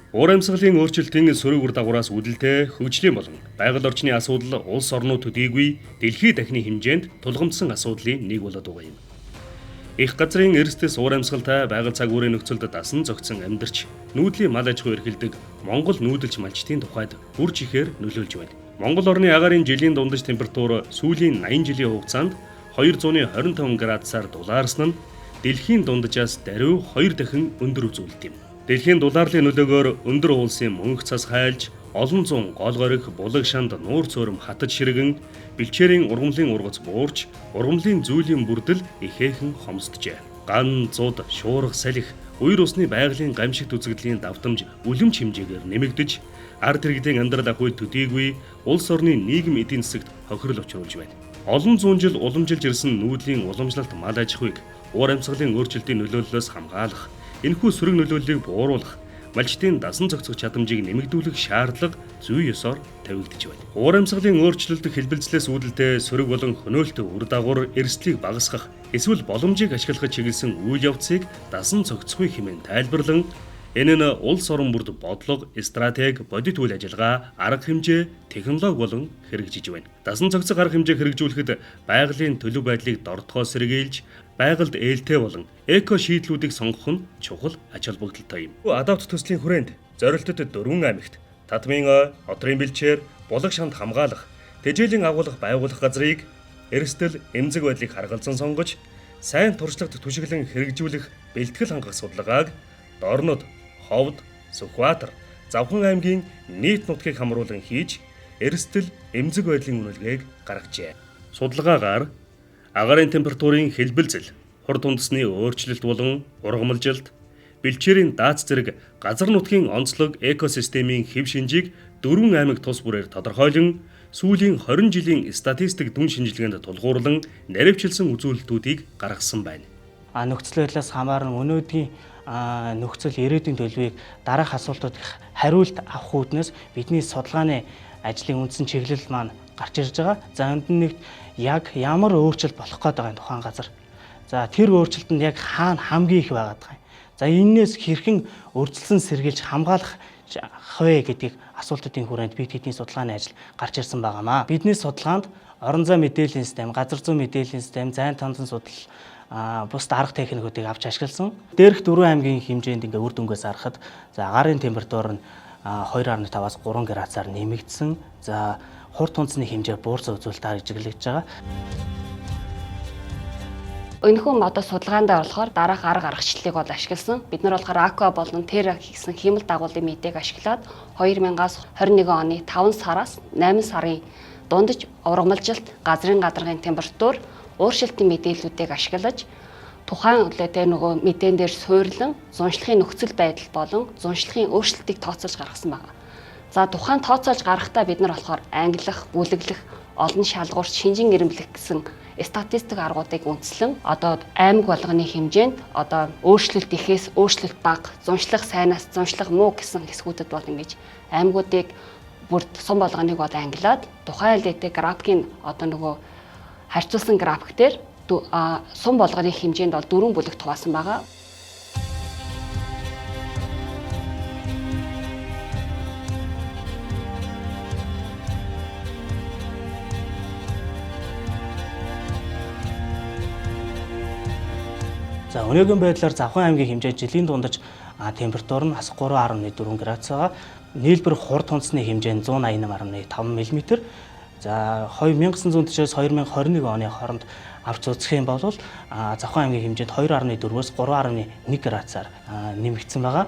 Уур амьсгалын өөрчлөлтийн сөрөг үр дагавраас үүдэлтэй хөгжлийн болон байгаль орчны асуудал улс орнууд төдийгүй дэлхийд дахины хэмжээнд тулгамдсан асуудлын нэг болоод байгаа юм. Их газрын эрсдэс уур амьсгалтай байгаль цагуурын нөхцөлд дасан зохицсон амьдарч нүүдлийн мал аж ахуй эрхэлдэг Монгол нүүдэлч малчдын тухайд үрж ихээр нөлөөлж байна. Монгол орны агаарын жилийн дундаж температур сүүлийн 80 жилийн хугацаанд 225 градусаар дулаарсан нь дэлхийн дунджаас даруй 2 дахин өндөр үзүүлэлт юм. Дэлхийн дулаарлын нөлөөгөөр өндөр уулсын мөнх цас хайлж, олон зуун гол горих, булаг шанд нуур цөөрөм хатаж ширгэн, бэлчээрийн ургамлын ургац буурч, ургамлын зүйлийн бүрдэл ихээхэн хомсджээ. Ган, зуд, шуурга, салхи, үер усны байгалийн гамшигт үзэгдлийн давтамж үлэмж хэмжээгээр нэмэгдэж, ард иргэдийн амьдрал ахуйд төдийгүй улс орны нийгэм эдийн засагт хохирол учруулж байна. Олон зуун жил уламжилж ирсэн нүүдлийн уламжлалт мал аж ахуйг уур амьсгалын өөрчлөлтийн нөлөөллөөс хамгаалах, энэхүү сөрөг нөлөөллийг бууруулах, малчдын дасан зохицох чадамжийг нэмэгдүүлэх шаардлага зүй ёсоор тавигдж байна. Уур амьсгалын өөрчлөлт хэлбэлзлээс үүдэлтэй сөрөг болон хөнөөлтөй үр дагавар эрсдлийг багасгах, эсвэл боломжийг ашиглахад чиглэсэн үйл явцыг дасан зохицохгүй хэмээн тайлбарлан энэ нь улс орон бүрд бодлого, стратеги, бодит үйл ажиллагаа, арга хэмжээ, технологи болон хэрэгжиж байна. Дасан зохицох арга хэмжээ хэрэгжүүлэхэд байгалийн төлөв байдлыг дордгоо сэргийлж, байгальд ээлтэй болон эко шийдлүүдийг сонгох нь чухал ач холбогдолтой юм. Адапт төслийн хүрээнд зорилтод 4 аймагт Татмын ой, Одрын бэлчээр, Булаг шанд хамгаалах, тэжээлийн агуулга байгуулах газрыг эрсдэл, эмзэг байдлыг харгалзан сонгож, сайн туршлагат түшиглэн хэрэгжүүлэх бэлтгэл хангах судалгааг Дорнод, Ховд, Сүхбаатар, Завхан аймгийн нийт нутгийг хамруулан хийж, эрсдэл, эмзэг байдлын үнэлгээг гаргажээ. Судалгаагаар агаарын температурын хэлбэлзэл, хурд үндэсний өөрчлөлт болон ургамалжилт, бэлчээрийн дац зэрэг газар нутгийн онцлог экосистемийн хэв шинжийг 4 аймаг тус бүрээр тодорхойлон, сүүлийн 20 жилийн статистик дүн шинжилгээнд тулгуурлан наривчилсан үзүүлэлтүүдийг гаргасан байна. Нөхцөл байдлаас хамааран өнөөдрийн нөхцөл ирээдүйн төлөвийг дараах асуултуудыг хариулт авах үүднээс бидний судалгааны ажлын үндсэн чиглэл маань гарч ирж байгаа. За энд нэгт яг ямар өөрчлөлт болох гээд байгаа тухайн газар. За тэр өөрчлөлтөнд яг хаана хамгийн их байгаад байгаа юм. За энээс хэрхэн өржилсөн сэргийлж хамгаалах вэ гэдгийг асуултуудын хүрээнд бид хэдийн судалгааны ажил гарч ирсэн байгаамаа. Бидний судалгаанд орон зай мэдээллийн систем, газар зүйн мэдээллийн систем, зайн танзан судал бус арга техникүүдийг авч ашигласан. Дээрх 4 аймгийн хэмжээнд ингээ үр дүнгээс харахад за агаарын температур нь 2.5-аас 3 градусаар нэмэгдсэн. За хурд үндэсний хэмжээ буурсан үзүүлэлт ажиглагдж байгаа. Өнөхөн одоо судалгаандаа болохоор дараах арга аргачлалыг бол ашигласан. Бид нар болохоор Aqua болон Terra гэсэн хиймэл дагуулын мэдээг ашиглаад 2021 оны 5 сараас 8 сарын дундаж ургамалжилт, газрын гадаргын температур, ууршилтын мэдээллүүдийг ашиглаж тухайн нөгөө мэдэн дээр суйрлан зуншлахын нөхцөл байдал болон зуншлахын өөрчлөлтийг тооцоолж гаргасан байна. За тухайн тооцоолж гаргахдаа бид нар болохоор ангилах, бүлэглэх, олон шалгуурт шинжин ирэмблэх гэсэн статистик аргуудыг үндэслэн одоо аймаг болгоны хэмжээнд одоо өөрчлөлт ихээс өөрчлөлт бага, зуншлах сайнаас зуншлах муу гэсэн хэсгүүдэд бол ингэж аймагуудыг бүр сум болгоныг бол ангилаад тухайн дэдэ графикийн одоо нөгөө харьцуулсан график дээр сум болгоны хэмжээнд бол 4 бүлэгт хуваасан байгаа. За өнөөгийн байдлаар Завхан аймгийн хэмжээ жилийн дундаж температур нь хас 3.4 градус байгаа. Нийлбэр хурд үндэсний хэмжээ нь 188.5 мм. За 1940-с 2021 оны хооронд авч үзэх юм бол Завхан аймгийн хэмжээнд 2.4-өөс 3.1 градусаар нэмэгдсэн байгаа.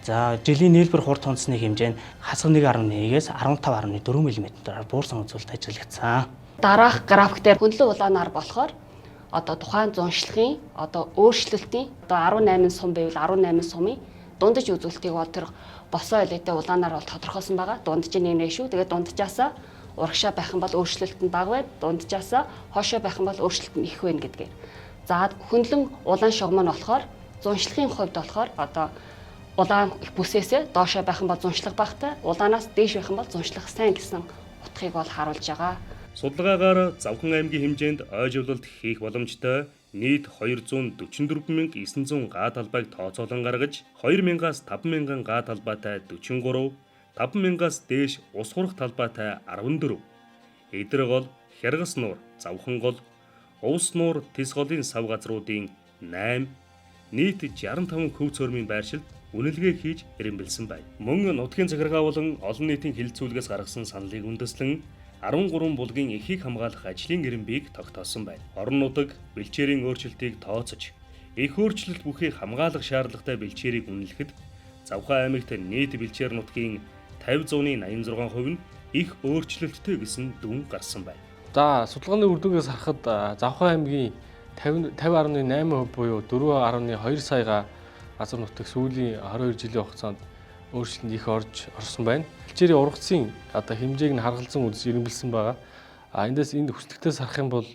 За жилийн нийлбэр хурд үндэсний хэмжээ нь хасах 1.1-ээс 15.4 мм-аар буурсан үзүүлэлт ажиглагдсан. Дараах график дээр хөндлөн улаанаар болохоор одоо тухайн зуншлахын одоо өөрчлөлтийн одоо 18 сум байвал 18 сумын дундаж үзүүлэлтийг бол тэр босоо илээдээ улаанаар бол тодорхойлсон байгаа. Дунджийн нэмнэ шүү. Тэгээд дунджаасаа урагшаа байх юм бол өөрчлөлт нь бага байна. Дунджаасаа хоошоо байх юм бол өөрчлөлт нь их байна гэдгээр. За хөндлөн улаан шугам нь болохоор зуншлахын хувьд болохоор одоо улаан бүсээсээ доошоо байх юм бол зуншлах багтай, улаанаас дээш байх юм бол зуншлах сайн гэсэн утгыг бол харуулж байгаа. Судалгаагаар Завхан аймгийн хэмжээнд ойжуулалт хийх боломжтой нийт 244,900 га талбайг тооцоолон гаргаж 2,000-аас 5,000 га талбайтай 43, 5,000-аас дээш ус хурах талбайтай 14, эдэр гол, Хяргас нуур, Завхан гол, Увс нуур, Тис голын сав газруудын 8, нийт 65 хөв цормын байршилд үнэлгээ хийж ирэмбэлсэн байна. Мөн нутгийн захиргаа болон олон нийтийн хилцүүлгээс гаргасан саналыг үндэслэн 13 булгийн эхийг хамгаалах ажлын ирэмбийг тогтоосон байна. Орон нутаг бэлчээрийн өөрчлөлтийг тооцож, их өөрчлөлт бүхийг хамгаалах шаардлагатай бэлчээрийг үнэлэхэд Завхан аймагт нийт бэлчээр нутгийн 50.86% нь их өөрчлөлттэй гэсэн дүн гарсан байна. За судалгааны үр дүнгээс харахад Завхан аймгийн 50.8% буюу 4.2 саяга газар нутаг сүүлийн 22 жилийн хугацаанд өөрчлөлтөнд их орсон байна. Бэлчээрийн ургацын хэмжээг нь харгалзан үзэж ирэмбэлсэн байгаа. Эндээс энд хүчлэгтээс харах юм бол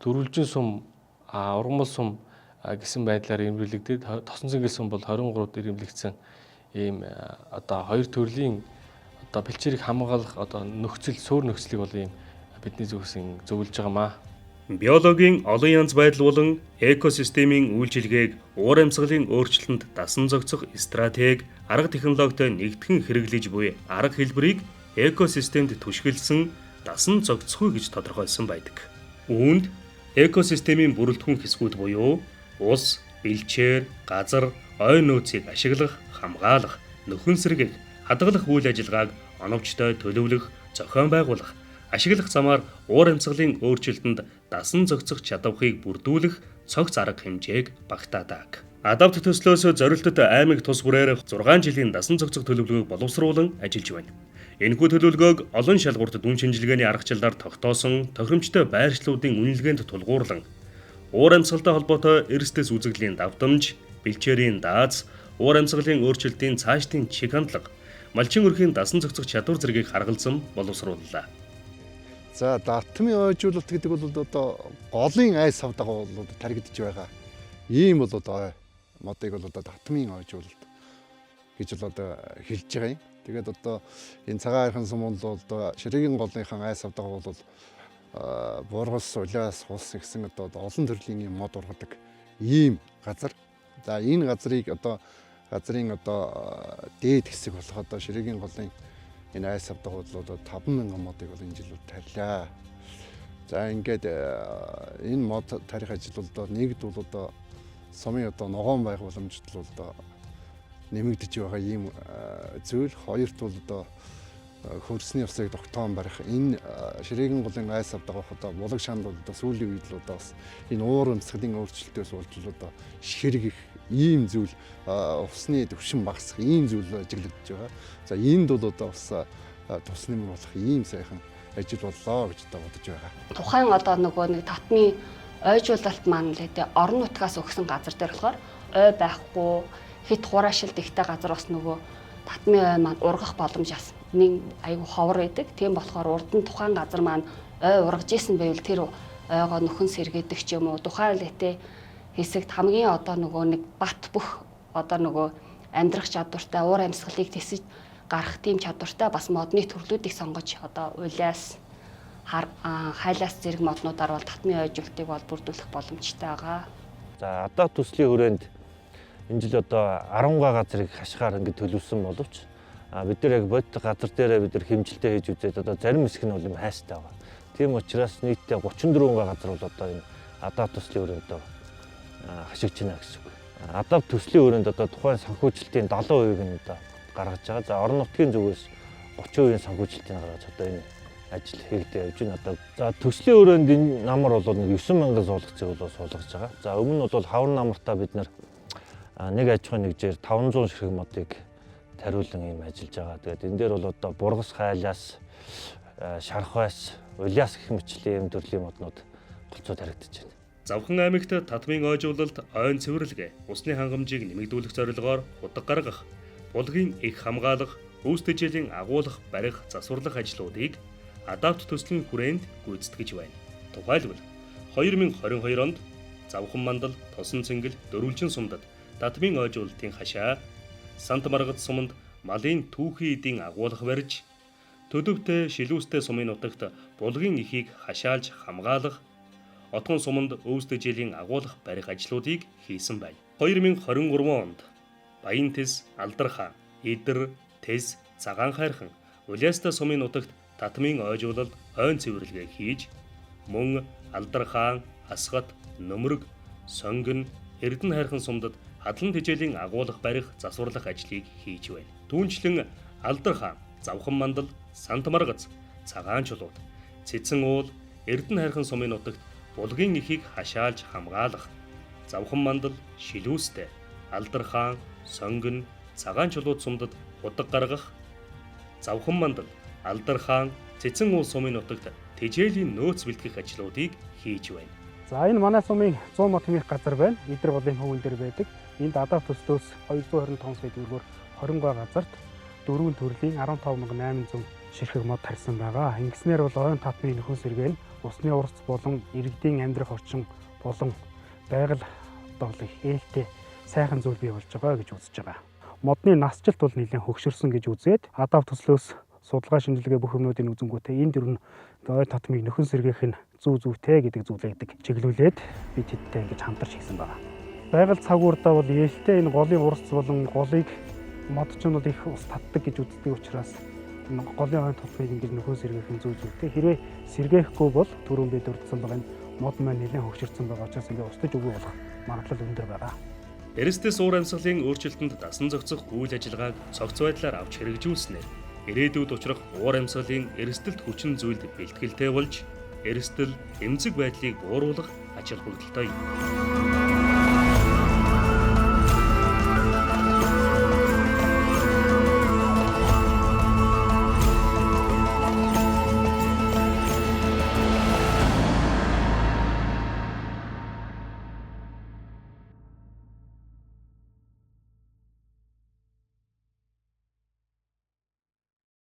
дөрвөлжин сум, ургамал сум гэсэн байдлаар ирэмбэлэгдээд тосон цэнгэл сум бол 23-д ирэмбэлэгдсэн ийм хоёр төрлийн бэлчээрийг хамгаалах нөхцөл суурь нөхцөлийг бол ийм бидний зүгээс зөвлөж байгаамаа. Биологийн олон янз байдал болон экосистемийн үйлчилгээг уур амьсгалын өөрчлөлтөнд дасан зохицох стратеги, арга технологитой нэгтгэн хэрэглэж буй арга хэлбэрийг экосистемд түшгэлсэн дасан зохицохгүй гэж тодорхойлсон байдаг. Үүнд экосистемийн бүрэлдэхүүн хэсгүүд буюу ус, бэлчээр, газар, ой нөөцийг ашиглах, хамгаалах, нөхөн сэргээх, хадгалах үйл ажиллагааг оновчтой төлөвлөх, зохион байгуулах, ашиглах замаар уур амьсгалын өөрчлөлтөнд дасан зохицох чадварыг бүрдүүлэх цогц арга хэмжээг багтаадаг. Адапт төслөөс зорилттой аймаг тус бүрээр 6 жилийн дасан зохицох төлөвлөгөөг боловсруулан ажиллаж байна. Энэхүү төлөвлөгөөг олон шалгуурт дүн шинжилгээний аргачлалаар тогтоосон тохиромжтой байршлуудын үнэлгээнд тулгуурлан уур амьсгалтай холбоотой эрсдэс үзэгдлийн давтамж, бэлчээрийн дааз, уур амьсгалын өөрчлөлтийн цаашдын чиг хандлага, малчин өрхийн дасан зохицох чадвар зэргийг харгалзан боловсрууллаа. За давтмын ойжуулалт гэдэг бол голын айс савдаг бол таригдж байгаа. Ийм бол модыг бол давтмын ойжуулалт гэж бол хэлж байгаа юм. Тэгээд энэ цагаан архан сум бол ширээгийн голынхан айс савдаг бол буургас, улаас, хус гэсэн олон төрлийн юм мод ургадаг ийм газар. За энэ газрыг газрын дээд хэсэг болох ширээгийн голын энэ айс авдаг бол 5,000 модыг бол энэ жил тарилаа. За ингээд энэ мод тарих ажил бол нэгд бол сумын ногоон байх боломжт бол нэмэгдэж байгаа ийм зүйл. Хоёрт бол хөрсний усыг тогтоон барих энэ ширээгийн голын айс авдаг байхад булаг шанд бол сүүлийн үед л бас энэ уур амьсгалын өөрчлөлтөөс болж ширгэх ийм зүйл усны төвшин багасах ийм зүйл ажиглагдж байгаа. За энд бол бас тус нэм болох ийм сайхан ажил боллоо гэж бодож байгаа. Тухайн нэг татмын ойжуулалт маань л дээ орон нутгаас өгсөн газар дээр болохоор ой байхгүй хит хураашилт ихтэй газар бас татмын ой маань ургах боломж бас нэг айгүй ховор байдаг. Тийм болохоор урд нь тухайн газар маань ой ургаж исэн байвал тэр ойгоо нөхөн сэргээдэг ч юм уу тухайн лэтэ хэсэгт хамгийн нэг бат бүх амьдрах чадвартай уур амьсгалыг тэсэж гарах тийм чадвартай бас модны төрлүүдийг сонгож улаас хайлаас зэрэг моднуудаар бол татмын ойжуулалтыг бол бүрдүүлэх боломжтой байгаа. За адапт төслийн хүрээнд энэ жил 10 га газрыг хашгаар ингэ төлөвлөсөн боловч бид нар яг бод газар дээр бид нар хэмжилтээ хийж үзээд зарим хэсэг нь бол юм хайстай байгаа. Тийм учраас нийтдээ 34 га газар бол энэ адапт төслийн хүрээнд хашигч байна гэсэн үг. Адапт төслийн хүрээнд тухайн санхүүжилтийн 70% нь гаргаж байгаа. За орон нутгийн зүгээс 30% санхүүжилтийг гаргаж энэ ажил хийгдэж явж байна. За төслийн хүрээнд энэ намар бол 9,000 суулгацыг бол суулгаж байгаа. За өмнө нь бол хавар намартаа бид нар нэг аж ахуйн нэгжээр 500 ширхэг модыг тариулан ийм ажиллаж байгаа. Тэгээд энэ дээр бол бургас, хайлаас, шархвайс, улиас гэх мэтчлийн төрлийн моднууд голцоо таригдаж байна. Завхан аймагт татмын ойжуулалт, ойн цэвэрлэгээ, усны хангамжийг нэмэгдүүлэх зорилгоор худаг гаргах, булгийн их хамгаалах, өвс тэжээлийн агуулах, барих, засварлах ажлуудыг адапт төслийн хүрээнд гүйцэтгэж байна. Тухайлбал 2022 онд Завхан мандал, Тосон цэнгэл, Дөрвөлжин сумдад татмын ойжуулалтын хашаа, Сант Маргад суманд малын түүхий эдийн агуулах барьж, Төдөвтэй шилүүстэй сумын нутагт булгийн эхийг хашаалж хамгаалах, отгон суманд өвсдөжлийн агуулгах барих ажлуудыг хийсэн байна. 2023 онд Баян Тэс, Алдар хаан, Идэр, Тэс, Цагаан хайрхан, Улиаста сумын нутагт татмын ойжуулалт, хойн цэвэрлэгээ хийж, мөн Алдар хаан, Асгат, Нөмрөг, Сонгон, Эрдэнэ хайрхан сумдад хадлан тэжээлийн агуулгах барих засварлах ажлыг хийж байна. Түүнчлэн Алдар хаан, Завхан мандал, Сант Маргац, Цагаан чулууд, Цэцэн уул, Эрдэнэ хайрхан сумын нутагт булгийн эхийг хашаалж хамгаалах, Завхан мандал, Шилүүстэй, Алдар хаан, Сонгон, Цагаан чулууд сумдад удаг гаргах, Завхан мандал, Алдар хаан, Цэцэн уул сумын нутагт тэжээлийн нөөц бэлтгэх ажлуудыг хийж байна. За энэ манай сумын 100 мод хэмээх газар байна. Идэр голын хөвөн дээр байдаг. Энд адав төслөөс 225 сая төгрөгөөр 20 га газарт 4 төрлийн 15,800 ширхэг мод тарьсан байгаа. Ингэснээр бол ойн татмын нөхөн сэргээ нь усны ургац болон иргэдийн амьдрах орчин болон байгаль доолох ээлтэй сайхан зүйл бий болж байгаа гэж үзэж байгаа. Модны насжилт бол нэлээд хөгшөрсөн гэж үзээд адав төслөөс судалгаа шинжилгээ бүх юмнуудын үзэнгүүтээ энэ дөрвөн ойн татмыг нөхөн сэргээх нь зүйтэй гэдэг зүйлээдэг чиглүүлээд бид тэдтэй ингэж хамтарч хийсэн байна. Байгаль цагуурдаа бол ээлтэй энэ голын ургац болон голыг модчнууд их ус татдаг гэж үздэг учраас энэ голын ойн татмыг ингэж нөхөн сэргээх нь зүйтэй. Хэрвээ сэргээхгүй бол түрүүн бид дурдсан байгаа энэ мод маань нэлээд хөгшөрсөн байгаа учраас ингэ устж өгөө болох магадлал өндөр байгаа. Эрсдэс уур амьсгалын өөрчлөлтөнд дасан зохицох үйл ажиллагааг цогц байдлаар авч хэрэгжүүлснээр ирээдүйд учрах уур амьсгалын эрсдэлт хүчин зүйлд бэлтгэлтэй болж эрсдэл эмзэг байдлыг бууруулах ачаал бүгдэлтэй юм.